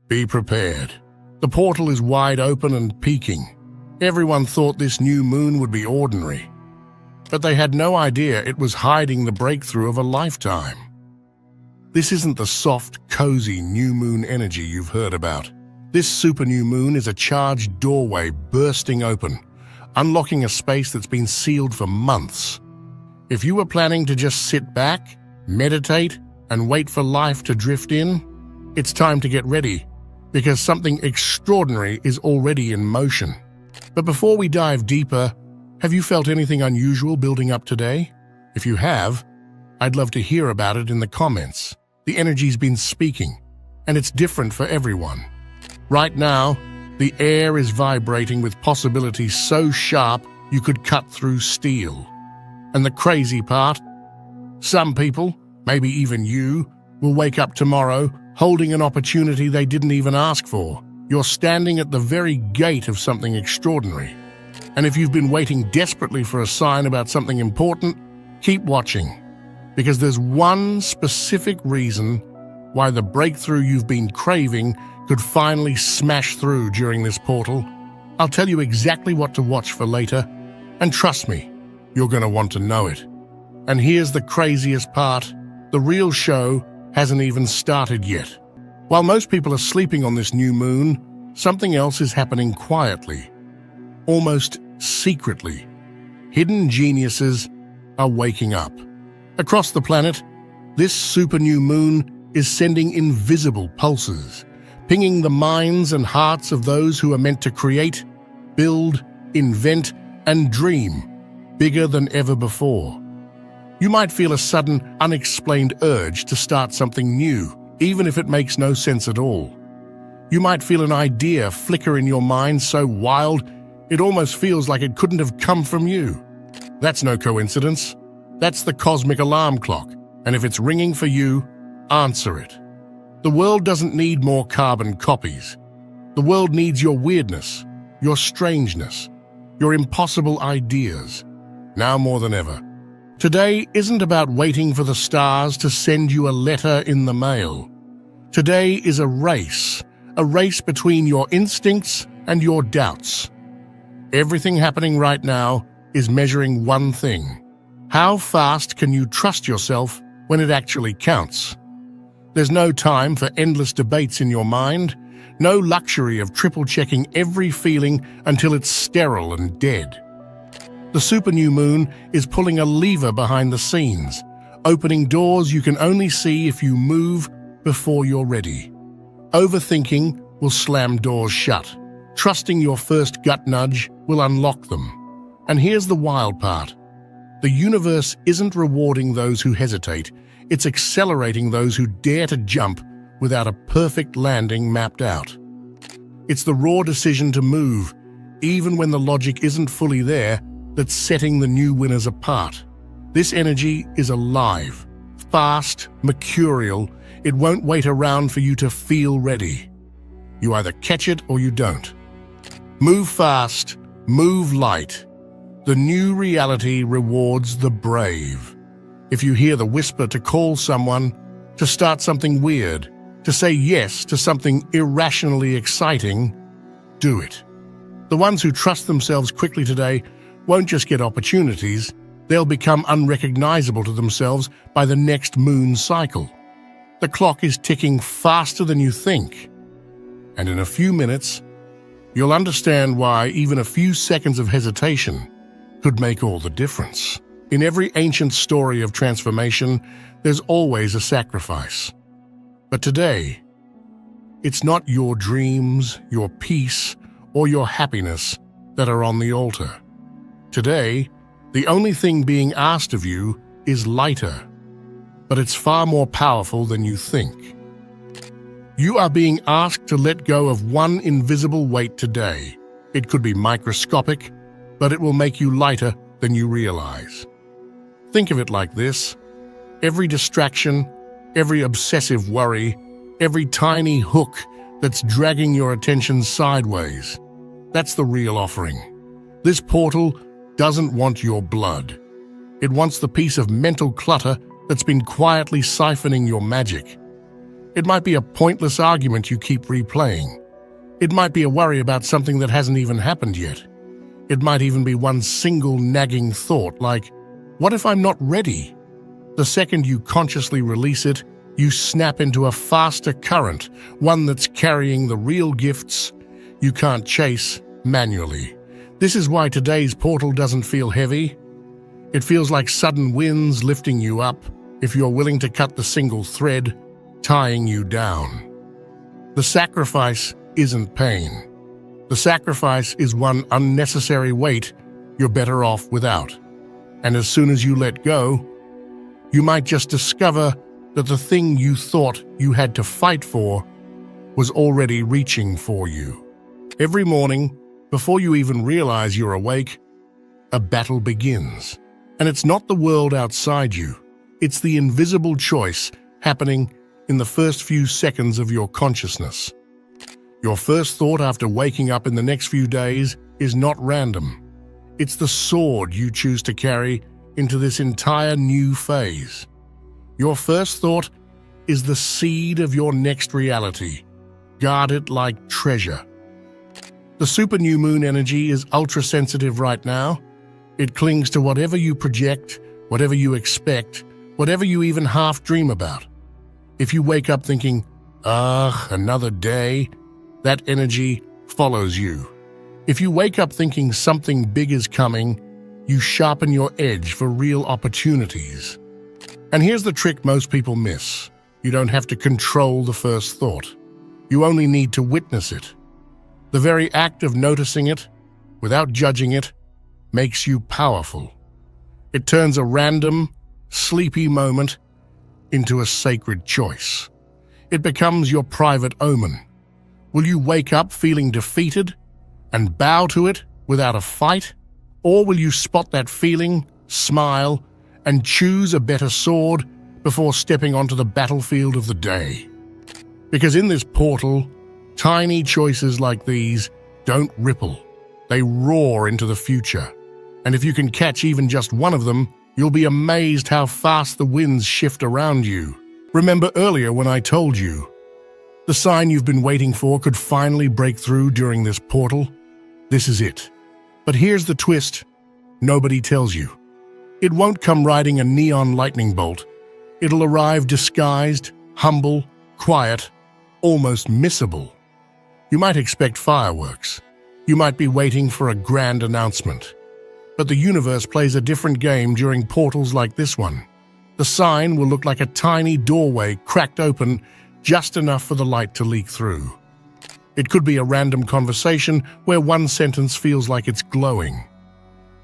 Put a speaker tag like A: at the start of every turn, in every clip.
A: Be prepared. The portal is wide open and peaking. Everyone thought this new moon would be ordinary, but they had no idea it was hiding the breakthrough of a lifetime. This isn't the soft, cozy new moon energy you've heard about. This super new moon is a charged doorway bursting open, unlocking a space that's been sealed for months. If you were planning to just sit back, meditate, and wait for life to drift in, it's time to get ready, because something extraordinary is already in motion. But before we dive deeper, have you felt anything unusual building up today? If you have, I'd love to hear about it in the comments. The energy's been speaking, and it's different for everyone. Right now, the air is vibrating with possibilities so sharp you could cut through steel. And the crazy part, some people, maybe even you, will wake up tomorrow holding an opportunity they didn't even ask for. You're standing at the very gate of something extraordinary. And if you've been waiting desperately for a sign about something important, keep watching. Because there's one specific reason why the breakthrough you've been craving could finally smash through during this portal. I'll tell you exactly what to watch for later, and trust me, you're going to want to know it. And here's the craziest part. The real show hasn't even started yet. While most people are sleeping on this new moon, something else is happening quietly, almost secretly. Hidden geniuses are waking up. Across the planet, this super new moon is sending invisible pulses, pinging the minds and hearts of those who are meant to create, build, invent, and dream bigger than ever before. You might feel a sudden, unexplained urge to start something new, even if it makes no sense at all. You might feel an idea flicker in your mind so wild, it almost feels like it couldn't have come from you. That's no coincidence. That's the cosmic alarm clock, and if it's ringing for you, answer it. The world doesn't need more carbon copies. The world needs your weirdness, your strangeness, your impossible ideas, now more than ever. Today isn't about waiting for the stars to send you a letter in the mail. Today is a race between your instincts and your doubts. Everything happening right now is measuring one thing. How fast can you trust yourself when it actually counts? There's no time for endless debates in your mind, no luxury of triple-checking every feeling until it's sterile and dead. The super new moon is pulling a lever behind the scenes, opening doors you can only see if you move before you're ready. Overthinking will slam doors shut. Trusting your first gut nudge will unlock them. And here's the wild part. The universe isn't rewarding those who hesitate. It's accelerating those who dare to jump without a perfect landing mapped out. It's the raw decision to move, even when the logic isn't fully there, that's setting the new winners apart. This energy is alive, fast, mercurial. It won't wait around for you to feel ready. You either catch it or you don't. Move fast, move light. The new reality rewards the brave. If you hear the whisper to call someone, to start something weird, to say yes to something irrationally exciting, do it. The ones who trust themselves quickly today won't just get opportunities, they'll become unrecognizable to themselves by the next moon cycle. The clock is ticking faster than you think. And in a few minutes, you'll understand why even a few seconds of hesitation could make all the difference. In every ancient story of transformation, there's always a sacrifice. But today, it's not your dreams, your peace, or your happiness that are on the altar. Today, the only thing being asked of you is lighter, but it's far more powerful than you think. You are being asked to let go of one invisible weight today. It could be microscopic, but it will make you lighter than you realize. Think of it like this. Every distraction, every obsessive worry, every tiny hook that's dragging your attention sideways, that's the real offering. This portal doesn't want your blood. It wants the piece of mental clutter that's been quietly siphoning your magic. It might be a pointless argument you keep replaying. It might be a worry about something that hasn't even happened yet. It might even be one single nagging thought like, what if I'm not ready? The second you consciously release it, you snap into a faster current, one that's carrying the real gifts you can't chase manually. This is why today's portal doesn't feel heavy. It feels like sudden winds lifting you up if you're willing to cut the single thread tying you down. The sacrifice isn't pain. The sacrifice is one unnecessary weight you're better off without. And as soon as you let go, you might just discover that the thing you thought you had to fight for was already reaching for you. Every morning, before you even realize you're awake, a battle begins. And it's not the world outside you. It's the invisible choice happening in the first few seconds of your consciousness. Your first thought after waking up in the next few days is not random. It's the sword you choose to carry into this entire new phase. Your first thought is the seed of your next reality. Guard it like treasure. The super new moon energy is ultra-sensitive right now. It clings to whatever you project, whatever you expect, whatever you even half dream about. If you wake up thinking, another day, that energy follows you. If you wake up thinking something big is coming, you sharpen your edge for real opportunities. And here's the trick most people miss. You don't have to control the first thought. You only need to witness it. The very act of noticing it, without judging it, makes you powerful. It turns a random, sleepy moment into a sacred choice. It becomes your private omen. Will you wake up feeling defeated and bow to it without a fight? Or will you spot that feeling, smile, and choose a better sword before stepping onto the battlefield of the day? Because in this portal, tiny choices like these don't ripple. They roar into the future. And if you can catch even just one of them, you'll be amazed how fast the winds shift around you. Remember earlier when I told you, the sign you've been waiting for could finally break through during this portal? This is it. But here's the twist nobody tells you. It won't come riding a neon lightning bolt. It'll arrive disguised, humble, quiet, almost missable. You might expect fireworks. You might be waiting for a grand announcement. But the universe plays a different game during portals like this one. The sign will look like a tiny doorway cracked open just enough for the light to leak through. It could be a random conversation where one sentence feels like it's glowing.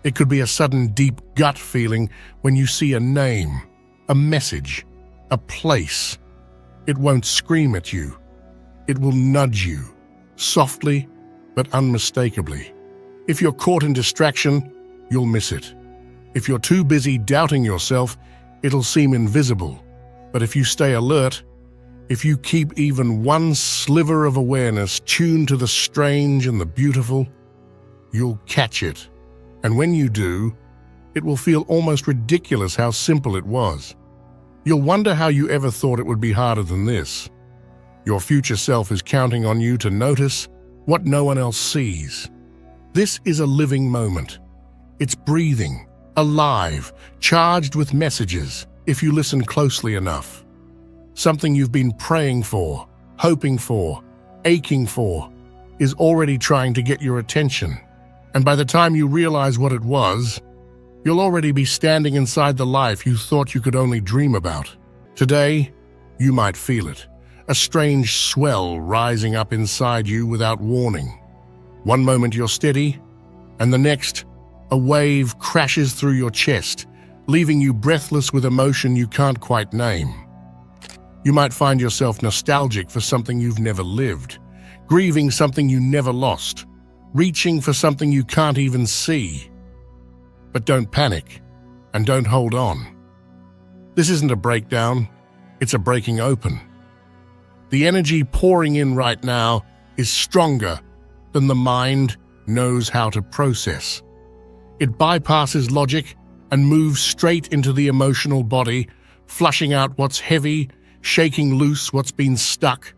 A: It could be a sudden deep gut feeling when you see a name, a message, a place. It won't scream at you. It will nudge you, softly but unmistakably. If you're caught in distraction, you'll miss it. If you're too busy doubting yourself, it'll seem invisible. But if you stay alert, if you keep even one sliver of awareness tuned to the strange and the beautiful, you'll catch it. And when you do, it will feel almost ridiculous how simple it was. You'll wonder how you ever thought it would be harder than this. Your future self is counting on you to notice what no one else sees. This is a living moment. It's breathing, alive, charged with messages, if you listen closely enough. Something you've been praying for, hoping for, aching for, is already trying to get your attention. And by the time you realize what it was, you'll already be standing inside the life you thought you could only dream about. Today, you might feel it, a strange swell rising up inside you without warning. One moment you're steady, and the next, a wave crashes through your chest, leaving you breathless with emotion you can't quite name. You might find yourself nostalgic for something you've never lived, grieving something you never lost, reaching for something you can't even see. But don't panic, and don't hold on. This isn't a breakdown, it's a breaking open. The energy pouring in right now is stronger than the mind knows how to process. It bypasses logic and moves straight into the emotional body, flushing out what's heavy, shaking loose what's been stuck,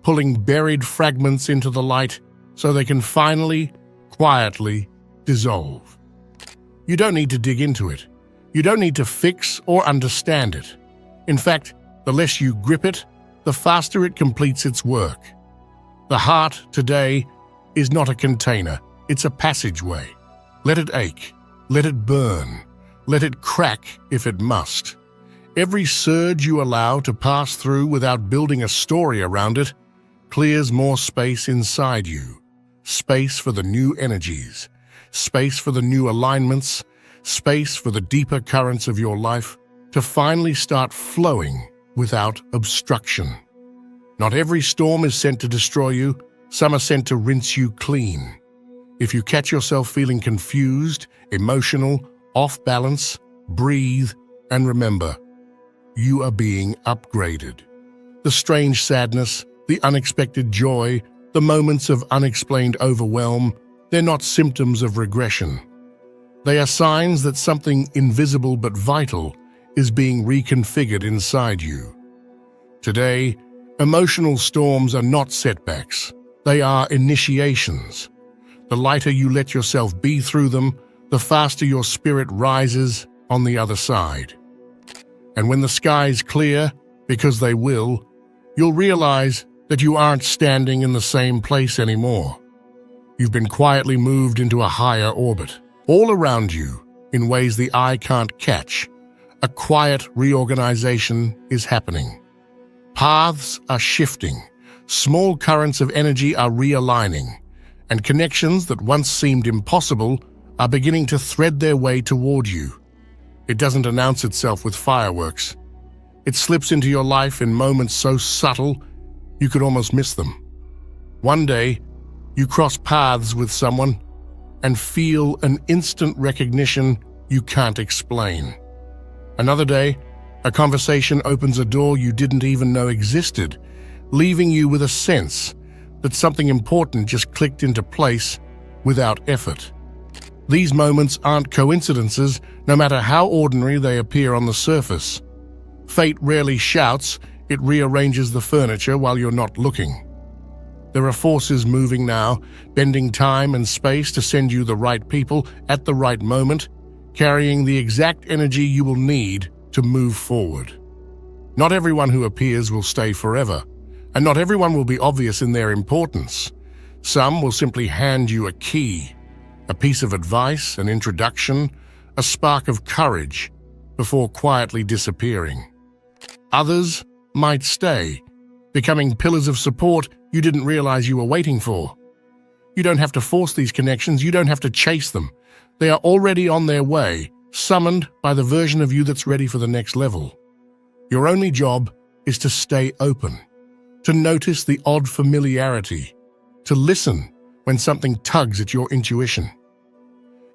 A: pulling buried fragments into the light so they can finally, quietly dissolve. You don't need to dig into it. You don't need to fix or understand it. In fact, the less you grip it, the faster it completes its work. The heart today is not a container, it's a passageway. Let it ache, let it burn, let it crack if it must. Every surge you allow to pass through without building a story around it clears more space inside you. Space for the new energies, space for the new alignments, space for the deeper currents of your life to finally start flowing without obstruction. Not every storm is sent to destroy you, some are sent to rinse you clean. If you catch yourself feeling confused, emotional, off balance, breathe and remember, you are being upgraded. The strange sadness, the unexpected joy, the moments of unexplained overwhelm, they're not symptoms of regression. They are signs that something invisible but vital is being reconfigured inside you. Today, emotional storms are not setbacks. They are initiations. The lighter you let yourself be through them, the faster your spirit rises on the other side. And when the skies clear, because they will, you'll realize that you aren't standing in the same place anymore. You've been quietly moved into a higher orbit. All around you, in ways the eye can't catch, a quiet reorganization is happening. Paths are shifting, small currents of energy are realigning, and connections that once seemed impossible are beginning to thread their way toward you. It doesn't announce itself with fireworks. It slips into your life in moments so subtle you could almost miss them. One day, you cross paths with someone and feel an instant recognition you can't explain. Another day, a conversation opens a door you didn't even know existed, leaving you with a sense that something important just clicked into place without effort. These moments aren't coincidences, no matter how ordinary they appear on the surface. Fate rarely shouts, it rearranges the furniture while you're not looking. There are forces moving now, bending time and space to send you the right people at the right moment, carrying the exact energy you will need to move forward. Not everyone who appears will stay forever, and not everyone will be obvious in their importance. Some will simply hand you a key, a piece of advice, an introduction, a spark of courage, before quietly disappearing. Others might stay, becoming pillars of support you didn't realize you were waiting for. You don't have to force these connections, you don't have to chase them. They are already on their way, summoned by the version of you that's ready for the next level. Your only job is to stay open, to notice the odd familiarity, to listen when something tugs at your intuition.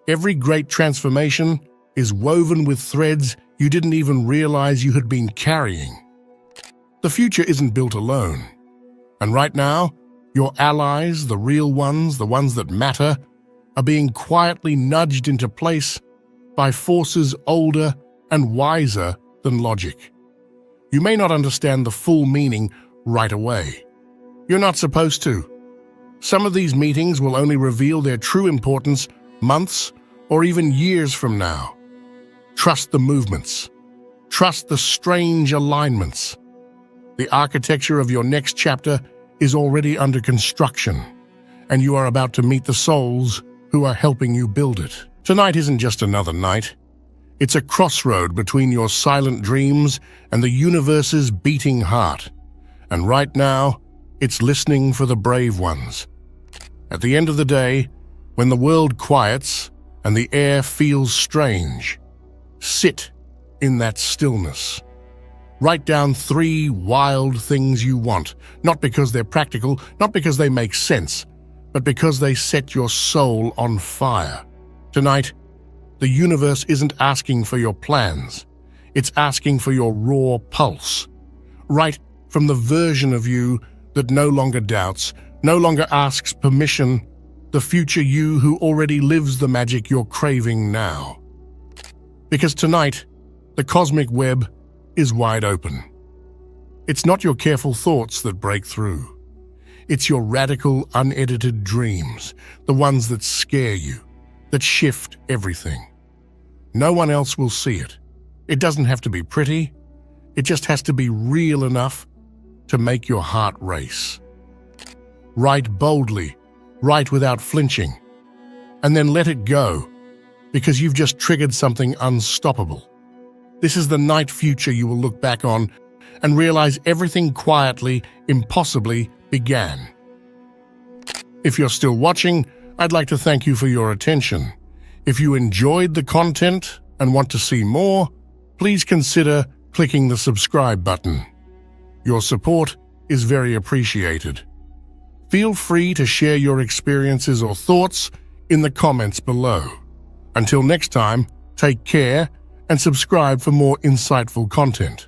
A: Every great transformation is woven with threads you didn't even realize you had been carrying. The future isn't built alone. And right now, your allies, the real ones, the ones that matter, are being quietly nudged into place by forces older and wiser than logic. You may not understand the full meaning right away. You're not supposed to. Some of these meetings will only reveal their true importance months or even years from now. Trust the movements. Trust the strange alignments. The architecture of your next chapter is already under construction, and you are about to meet the souls who are helping you build it. Tonight isn't just another night. It's a crossroad between your silent dreams and the universe's beating heart. And right now, it's listening for the brave ones. At the end of the day, when the world quiets and the air feels strange, sit in that stillness. Write down 3 wild things you want, not because they're practical, not because they make sense, but because they set your soul on fire. Tonight, the universe isn't asking for your plans. It's asking for your raw pulse. Write from the version of you that no longer doubts, no longer asks permission, the future you who already lives the magic you're craving now. Because tonight, the cosmic web is wide open. It's not your careful thoughts that break through. It's your radical, unedited dreams, the ones that scare you, that shift everything. No one else will see it. It doesn't have to be pretty. It just has to be real enough to make your heart race. Write boldly, write without flinching, and then let it go, because you've just triggered something unstoppable. This is the night future you will look back on and realize everything quietly, impossibly began. If you're still watching, I'd like to thank you for your attention. If you enjoyed the content and want to see more, please consider clicking the subscribe button. Your support is very appreciated. Feel free to share your experiences or thoughts in the comments below. Until next time, take care and subscribe for more insightful content.